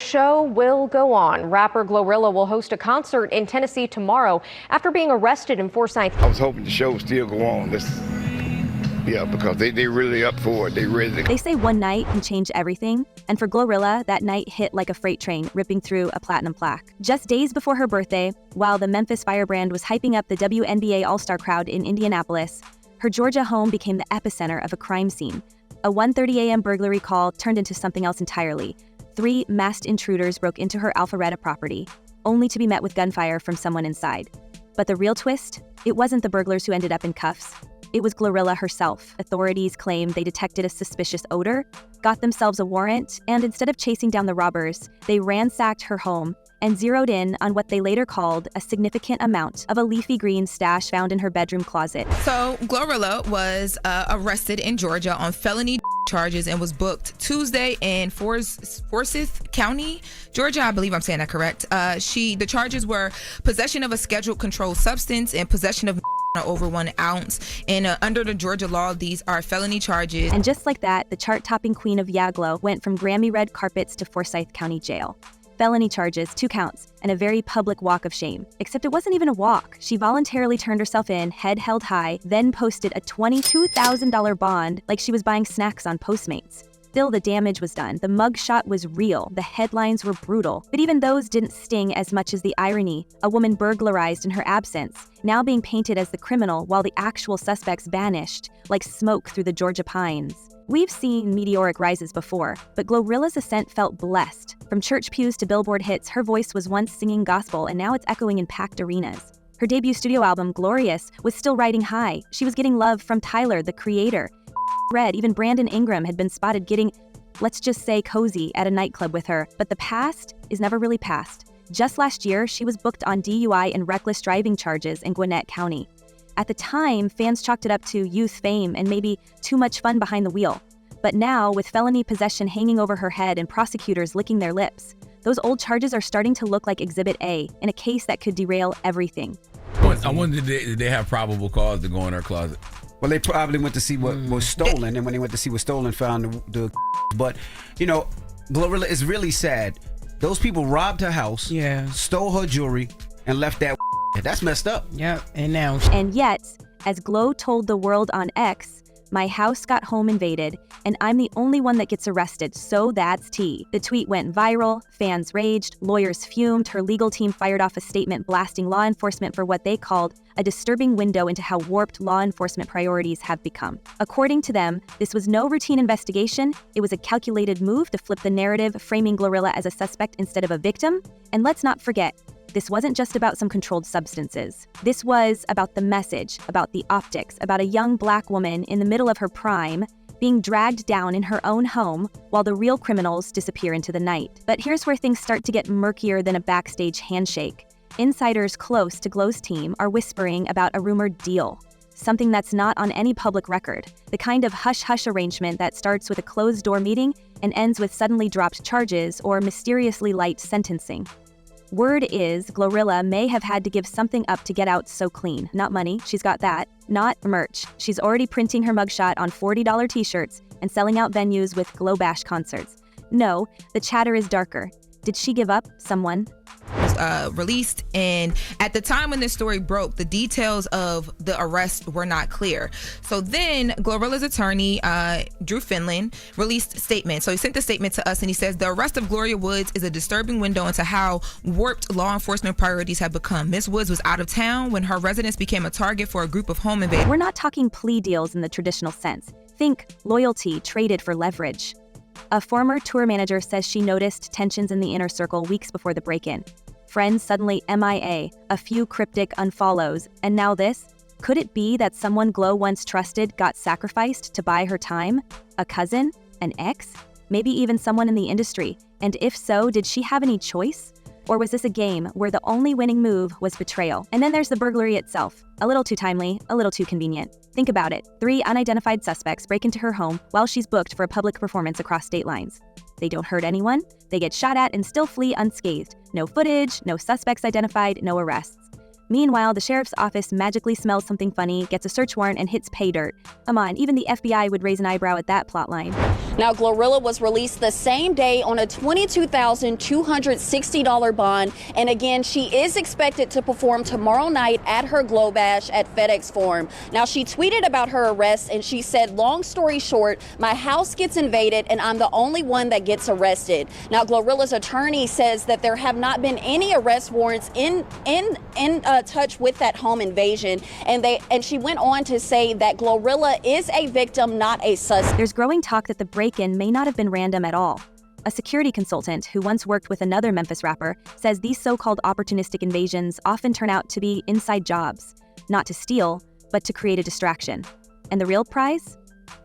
show will go on. Rapper GloRilla will host a concert in Tennessee tomorrow after being arrested in Forsyth. I was hoping the show would still go on. Because they really up for it. They say one night can change everything, and for GloRilla, that night hit like a freight train ripping through a platinum plaque. Just days before her birthday, while the Memphis Firebrand was hyping up the WNBA All-Star crowd in Indianapolis, her Georgia home became the epicenter of a crime scene. A 1:30 a.m. burglary call turned into something else entirely. 3 masked intruders broke into her Alpharetta property, only to be met with gunfire from someone inside. But the real twist? It wasn't the burglars who ended up in cuffs. It was GloRilla herself. Authorities claim they detected a suspicious odor, got themselves a warrant, and instead of chasing down the robbers, they ransacked her home and zeroed in on what they later called a significant amount of a leafy green stash found in her bedroom closet. So GloRilla was arrested in Georgia on felony charges and was booked Tuesday in Forsyth County, Georgia. I believe I'm saying that correct. The charges were possession of a scheduled controlled substance and possession of over 1 ounce. And under the Georgia law, these are felony charges. And just like that, the chart-topping queen of Yaglo went from Grammy red carpets to Forsyth County Jail. Felony charges, 2 counts, and a very public walk of shame. Except it wasn't even a walk. She voluntarily turned herself in, head held high, then posted a $22,000 bond like she was buying snacks on Postmates. Still, the damage was done. The mugshot was real. The headlines were brutal. But even those didn't sting as much as the irony. A woman burglarized in her absence, now being painted as the criminal while the actual suspects vanished, like smoke through the Georgia pines. We've seen meteoric rises before, but GloRilla's ascent felt blessed. From church pews to Billboard hits, her voice was once singing gospel, and now it's echoing in packed arenas. Her debut studio album, Glorious, was still riding high. She was getting love from Tyler, the Creator. Red, even Brandon Ingram had been spotted getting, let's just say, cozy at a nightclub with her. But the past is never really past. Just last year, she was booked on DUI and reckless driving charges in Gwinnett County. At the time, fans chalked it up to youth fame and maybe too much fun behind the wheel. But now, with felony possession hanging over her head and prosecutors licking their lips, those old charges are starting to look like Exhibit A in a case that could derail everything. I wonder, did they have probable cause to go in her closet? Well, they probably went to see what was stolen, and when they went to see what stolen, found the but, GloRilla is really sad. Those people robbed her house, stole her jewelry, and left that. That's messed up. Yep, and yet, as Glo told the world on X, my house got home invaded, and I'm the only one that gets arrested, so that's tea. The tweet went viral, fans raged, lawyers fumed, her legal team fired off a statement blasting law enforcement for what they called a disturbing window into how warped law enforcement priorities have become. According to them, this was no routine investigation, it was a calculated move to flip the narrative, framing GloRilla as a suspect instead of a victim. And let's not forget, this wasn't just about some controlled substances. This was about the message, about the optics, about a young Black woman in the middle of her prime being dragged down in her own home while the real criminals disappear into the night. But here's where things start to get murkier than a backstage handshake. Insiders close to Glo's team are whispering about a rumored deal, something that's not on any public record, the kind of hush-hush arrangement that starts with a closed-door meeting and ends with suddenly dropped charges or mysteriously light sentencing. Word is GloRilla may have had to give something up to get out so clean. Not money, she's got that. Not merch. She's already printing her mugshot on $40 t-shirts and selling out venues with Glo Bash concerts. No, the chatter is darker. Did she give up someone? Released, and at the time when this story broke, the details of the arrest were not clear. So then GloRilla's attorney, Drew Finland, released a statement. So he sent the statement to us, and he says the arrest of Gloria Woods is a disturbing window into how warped law enforcement priorities have become. Miss Woods was out of town when her residence became a target for a group of home invaders. We're not talking plea deals in the traditional sense. Think loyalty traded for leverage. A former tour manager says she noticed tensions in the inner circle weeks before the break-in. Friends suddenly MIA, a few cryptic unfollows, and now this? Could it be that someone Glo once trusted got sacrificed to buy her time? A cousin? An ex? Maybe even someone in the industry? And if so, did she have any choice? Or was this a game where the only winning move was betrayal? And then there's the burglary itself. A little too timely, a little too convenient. Think about it. 3 unidentified suspects break into her home while she's booked for a public performance across state lines. They don't hurt anyone, they get shot at and still flee unscathed. No footage, no suspects identified, no arrests. Meanwhile, the sheriff's office magically smells something funny, gets a search warrant, and hits pay dirt. Come on, even the FBI would raise an eyebrow at that plotline. Now, GloRilla was released the same day on a $22,260 bond. And again, she is expected to perform tomorrow night at her Glow Bash at FedEx Forum. Now, she tweeted about her arrest and she said, long story short, my house gets invaded and I'm the only one that gets arrested. Now, GloRilla's attorney says that there have not been any arrest warrants in touch with that home invasion. And she went on to say that GloRilla is a victim, not a suspect. There's growing talk that the break-in may not have been random at all. A security consultant who once worked with another Memphis rapper says these so-called opportunistic invasions often turn out to be inside jobs, not to steal, but to create a distraction. And the real prize?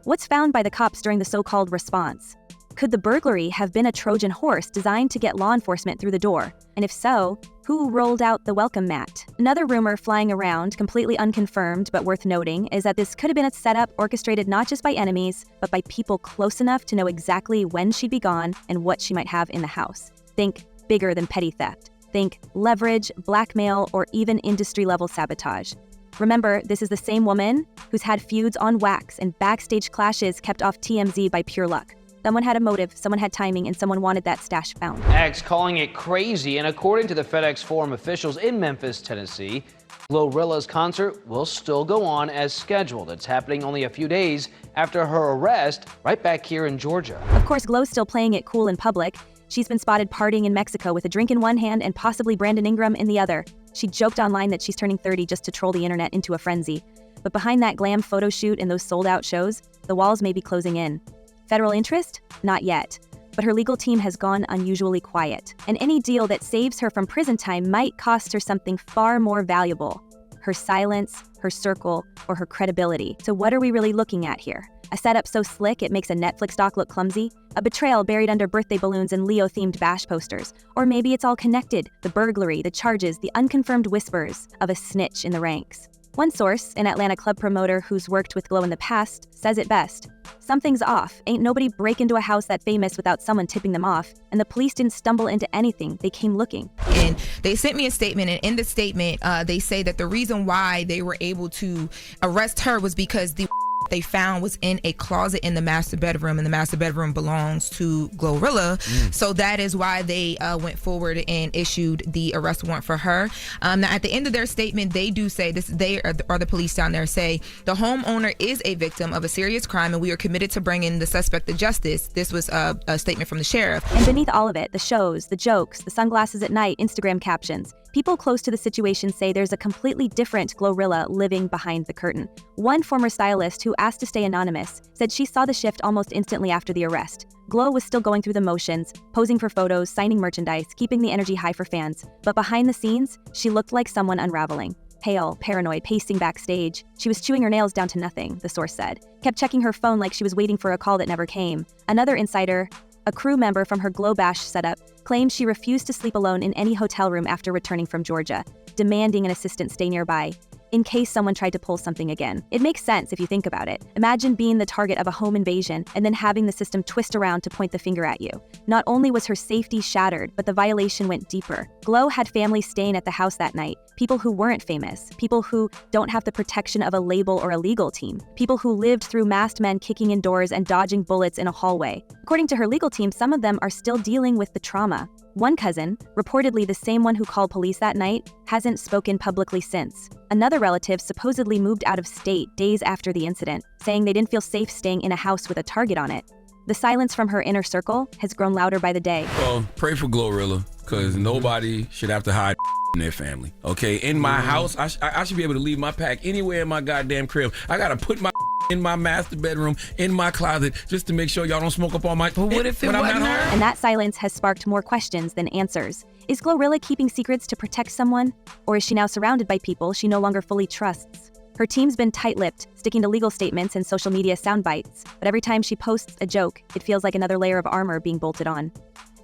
What's found by the cops during the so-called response? Could the burglary have been a Trojan horse designed to get law enforcement through the door? And if so, who rolled out the welcome mat? Another rumor flying around, completely unconfirmed but worth noting, is that this could have been a setup orchestrated not just by enemies, but by people close enough to know exactly when she'd be gone and what she might have in the house. Think bigger than petty theft. Think leverage, blackmail, or even industry-level sabotage. Remember, this is the same woman who's had feuds on wax and backstage clashes kept off TMZ by pure luck. Someone had a motive, someone had timing, and someone wanted that stash found. X calling it crazy, and according to the FedEx Forum officials in Memphis, Tennessee, GloRilla's concert will still go on as scheduled. It's happening only a few days after her arrest, right back here in Georgia. Of course, Glo's still playing it cool in public. She's been spotted partying in Mexico with a drink in one hand and possibly Brandon Ingram in the other. She joked online that she's turning 30 just to troll the internet into a frenzy. But behind that glam photo shoot and those sold-out shows, the walls may be closing in. Federal interest? Not yet. But her legal team has gone unusually quiet. And any deal that saves her from prison time might cost her something far more valuable. Her silence, her circle, or her credibility. So what are we really looking at here? A setup so slick it makes a Netflix doc look clumsy? A betrayal buried under birthday balloons and Leo-themed bash posters? Or maybe it's all connected, the burglary, the charges, the unconfirmed whispers of a snitch in the ranks. One source, an Atlanta club promoter who's worked with Glo in the past, says it best. Something's off. Ain't nobody break into a house that famous without someone tipping them off. And the police didn't stumble into anything. They came looking. And they sent me a statement, and in the statement, they say that the reason why they were able to arrest her was because the they found was in a closet in the master bedroom, and the master bedroom belongs to GloRilla. So that is why they went forward and issued the arrest warrant for her. Now, at the end of their statement, they do say this: they are the police down there say the homeowner is a victim of a serious crime, and we are committed to bringing the suspect to justice. This was a statement from the sheriff. And beneath all of it, the shows, the jokes, the sunglasses at night, Instagram captions. People close to the situation say there's a completely different GloRilla living behind the curtain. One former stylist who asked to stay anonymous said she saw the shift almost instantly after the arrest. Glo was still going through the motions, posing for photos, signing merchandise, keeping the energy high for fans. But behind the scenes, she looked like someone unraveling. Pale, paranoid, pacing backstage. She was chewing her nails down to nothing, the source said. Kept checking her phone like she was waiting for a call that never came. Another insider, a crew member from her Glow Bash setup, claimed she refused to sleep alone in any hotel room after returning from Georgia, demanding an assistant stay nearby, in case someone tried to pull something again. It makes sense if you think about it. Imagine being the target of a home invasion and then having the system twist around to point the finger at you. Not only was her safety shattered, but the violation went deeper. Glo had family staying at the house that night, people who weren't famous, people who don't have the protection of a label or a legal team, people who lived through masked men kicking in doors and dodging bullets in a hallway. According to her legal team, some of them are still dealing with the trauma. One cousin, reportedly the same one who called police that night, hasn't spoken publicly since. Another relative supposedly moved out of state days after the incident, saying they didn't feel safe staying in a house with a target on it. The silence from her inner circle has grown louder by the day. Well, pray for GloRilla, because nobody should have to hide in their family. Okay, in my house, I should be able to leave my pack anywhere in my goddamn crib. I gotta put my in my master bedroom, in my closet, just to make sure y'all don't smoke up all my. But what if it wasn't her? And that silence has sparked more questions than answers. Is GloRilla keeping secrets to protect someone? Or is she now surrounded by people she no longer fully trusts? Her team's been tight-lipped, sticking to legal statements and social media sound bites, but every time she posts a joke, it feels like another layer of armor being bolted on.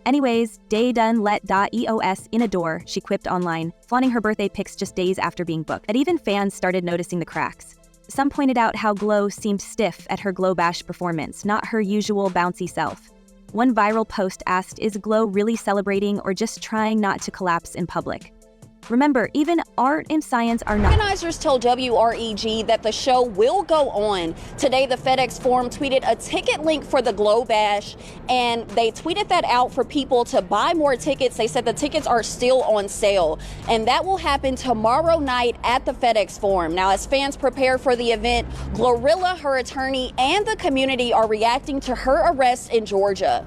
Anyways, day done let.eos in a door, she quipped online, flaunting her birthday pics just days after being booked. And even fans started noticing the cracks. Some pointed out how Glo seemed stiff at her Glow Bash performance, not her usual bouncy self. One viral post asked, is Glo really celebrating or just trying not to collapse in public? Remember, even art and science are not. Organizers told WREG that the show will go on. Today, the FedEx Forum tweeted a ticket link for the Glow Bash, and they tweeted that out for people to buy more tickets. They said the tickets are still on sale, and that will happen tomorrow night at the FedEx Forum. Now, as fans prepare for the event, GloRilla, her attorney, and the community are reacting to her arrest in Georgia.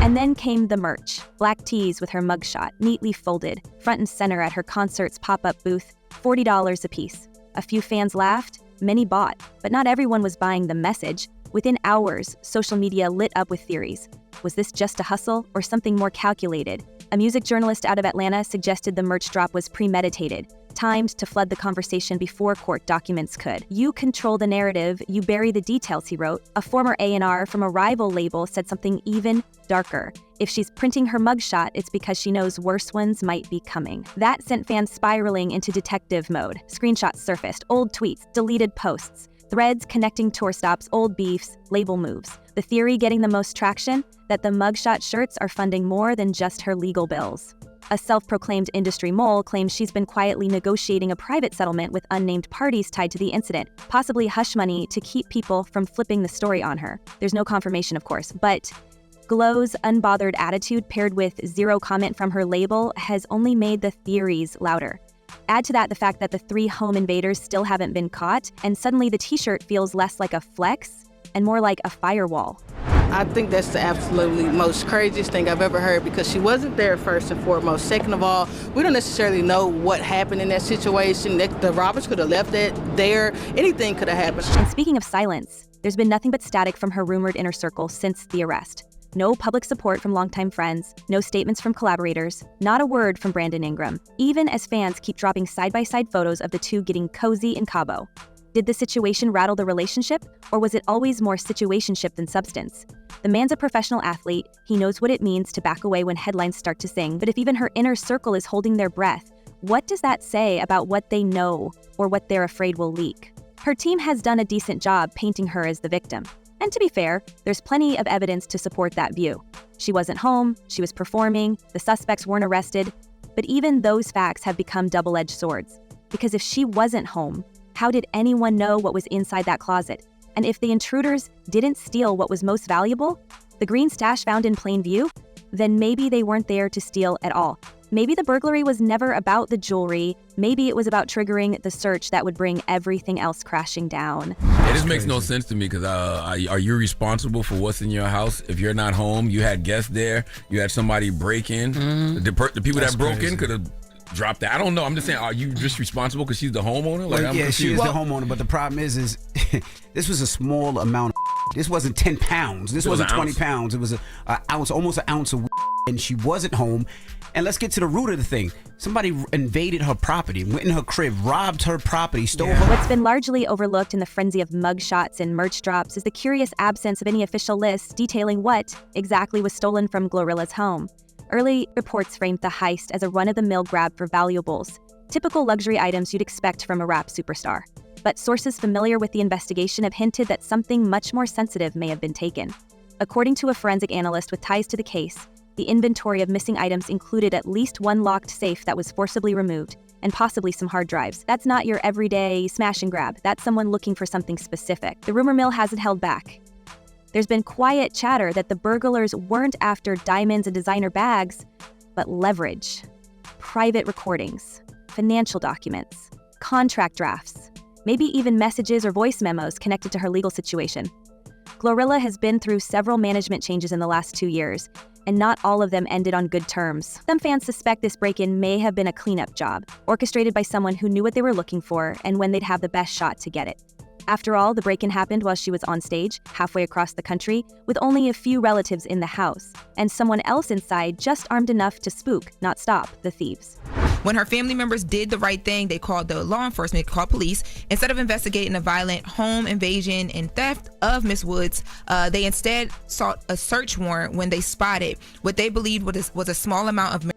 And then came the merch. Black tees with her mugshot, neatly folded, front and center at her concert's pop-up booth, $40 a piece. A few fans laughed, many bought, but not everyone was buying the message. Within hours, social media lit up with theories. Was this just a hustle or something more calculated? A music journalist out of Atlanta suggested the merch drop was premeditated, timed to flood the conversation before court documents could. You control the narrative, you bury the details, he wrote. A former A&R from a rival label said something even darker. If she's printing her mugshot, it's because she knows worse ones might be coming. That sent fans spiraling into detective mode. Screenshots surfaced, old tweets, deleted posts, threads connecting tour stops, old beefs, label moves. The theory getting the most traction? That the mugshot shirts are funding more than just her legal bills. A self-proclaimed industry mole claims she's been quietly negotiating a private settlement with unnamed parties tied to the incident, possibly hush money to keep people from flipping the story on her. There's no confirmation, of course, but Glow's unbothered attitude paired with zero comment from her label has only made the theories louder. Add to that the fact that the 3 home invaders still haven't been caught, and suddenly the t-shirt feels less like a flex and more like a firewall. I think that's the absolutely most craziest thing I've ever heard, because she wasn't there first and foremost. Second of all, we don't necessarily know what happened in that situation. The robbers could have left that there. Anything could have happened. And speaking of silence, there's been nothing but static from her rumored inner circle since the arrest. No public support from longtime friends, no statements from collaborators, not a word from Brandon Ingram, even as fans keep dropping side-by-side photos of the two getting cozy in Cabo. Did the situation rattle the relationship, or was it always more situationship than substance? The man's a professional athlete. He knows what it means to back away when headlines start to sing. But if even her inner circle is holding their breath, what does that say about what they know or what they're afraid will leak? Her team has done a decent job painting her as the victim. And to be fair, there's plenty of evidence to support that view. She wasn't home, she was performing, the suspects weren't arrested. But even those facts have become double-edged swords. Because if she wasn't home, how did anyone know what was inside that closet? And if the intruders didn't steal what was most valuable, the green stash found in plain view, then maybe they weren't there to steal at all. Maybe the burglary was never about the jewelry. Maybe it was about triggering the search that would bring everything else crashing down. Yeah, this makes no sense to me, because are you responsible for what's in your house? If you're not home, you had guests there, you had somebody break in. The people that broke in could have dropped that. I don't know. I'm just saying, are you just responsible because she's the homeowner? Like, well, yeah, she is the homeowner, but the problem is this was a small amount of this wasn't 10 pounds. This wasn't 20 pounds. It was an ounce, almost an ounce of and she wasn't home. And let's get to the root of the thing. Somebody invaded her property, went in her crib, robbed her property, stole her. What's been largely overlooked in the frenzy of mugshots and merch drops is the curious absence of any official lists detailing what exactly was stolen from GloRilla's home. Early reports framed the heist as a run-of-the-mill grab for valuables, typical luxury items you'd expect from a rap superstar. But sources familiar with the investigation have hinted that something much more sensitive may have been taken. According to a forensic analyst with ties to the case, the inventory of missing items included at least one locked safe that was forcibly removed, and possibly some hard drives. That's not your everyday smash and grab. That's someone looking for something specific. The rumor mill hasn't held back. There's been quiet chatter that the burglars weren't after diamonds and designer bags, but leverage, private recordings, financial documents, contract drafts, maybe even messages or voice memos connected to her legal situation. GloRilla has been through several management changes in the last 2 years, and not all of them ended on good terms. Some fans suspect this break-in may have been a cleanup job, orchestrated by someone who knew what they were looking for and when they'd have the best shot to get it. After all, the break-in happened while she was on stage, halfway across the country, with only a few relatives in the house, and someone else inside just armed enough to spook, not stop, the thieves. When her family members did the right thing, they called the law enforcement, called police. Instead of investigating a violent home invasion and theft of Miss Woods, they instead sought a search warrant when they spotted what they believed was a small amount of marijuana.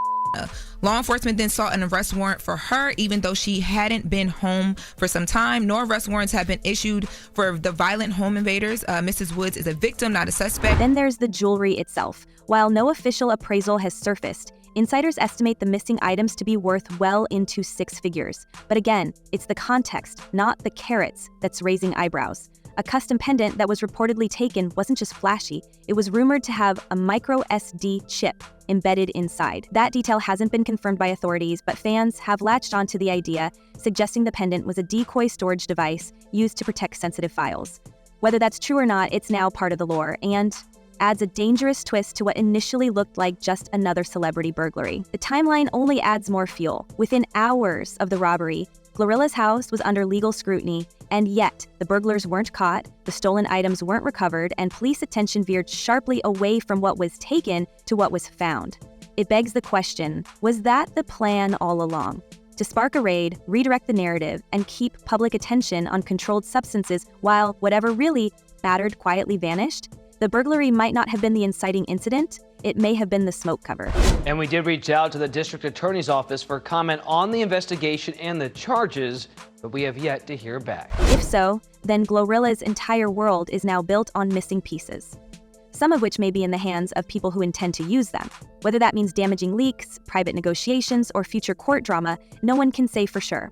Law enforcement then sought an arrest warrant for her, even though she hadn't been home for some time. No arrest warrants have been issued for the violent home invaders. Mrs. Woods is a victim, not a suspect. Then there's the jewelry itself. While no official appraisal has surfaced, Insiders estimate the missing items to be worth well into six figures. But again, it's the context, not the carrots, that's raising eyebrows. A custom pendant that was reportedly taken wasn't just flashy, it was rumored to have a micro SD chip embedded inside. That detail hasn't been confirmed by authorities, but fans have latched onto the idea, suggesting the pendant was a decoy storage device used to protect sensitive files. Whether that's true or not, it's now part of the lore, and adds a dangerous twist to what initially looked like just another celebrity burglary. The timeline only adds more fuel. Within hours of the robbery, GloRilla's house was under legal scrutiny, and yet the burglars weren't caught, the stolen items weren't recovered, and police attention veered sharply away from what was taken to what was found. It begs the question, was that the plan all along? To spark a raid, redirect the narrative, and keep public attention on controlled substances while whatever really mattered quietly vanished? The burglary might not have been the inciting incident, it may have been the smoke cover. And we did reach out to the district attorney's office for comment on the investigation and the charges, but we have yet to hear back. If so, then GloRilla's entire world is now built on missing pieces, some of which may be in the hands of people who intend to use them. Whether that means damaging leaks, private negotiations, or future court drama, no one can say for sure.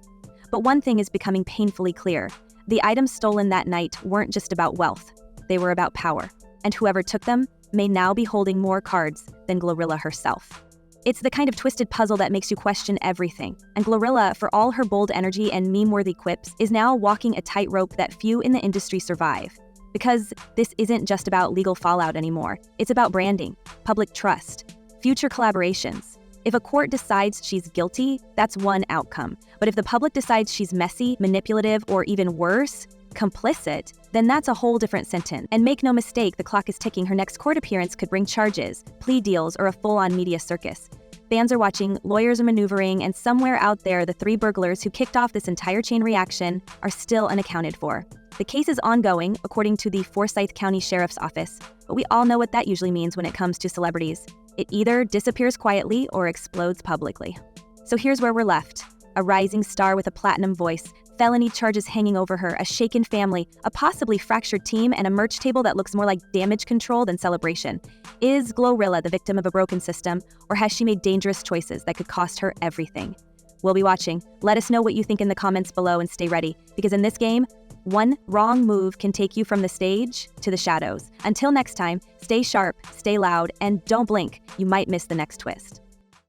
But one thing is becoming painfully clear. The items stolen that night weren't just about wealth, they were about power. And whoever took them may now be holding more cards than GloRilla herself. It's the kind of twisted puzzle that makes you question everything. And GloRilla, for all her bold energy and meme-worthy quips, is now walking a tightrope that few in the industry survive. Because this isn't just about legal fallout anymore. It's about branding, public trust, future collaborations. If a court decides she's guilty, that's one outcome. But if the public decides she's messy, manipulative, or even worse, complicit, then that's a whole different sentence. And make no mistake, the clock is ticking. Her next court appearance could bring charges, plea deals, or a full-on media circus. Fans are watching, lawyers are maneuvering, and somewhere out there, the three burglars who kicked off this entire chain reaction are still unaccounted for. The case is ongoing, according to the Forsyth County Sheriff's Office, but we all know what that usually means when it comes to celebrities. It either disappears quietly or explodes publicly. So here's where we're left. A rising star with a platinum voice, felony charges hanging over her, a shaken family, a possibly fractured team, and a merch table that looks more like damage control than celebration. Is GloRilla the victim of a broken system, or has she made dangerous choices that could cost her everything? We'll be watching. Let us know what you think in the comments below and stay ready, because in this game, one wrong move can take you from the stage to the shadows. Until next time, stay sharp, stay loud, and don't blink. You might miss the next twist.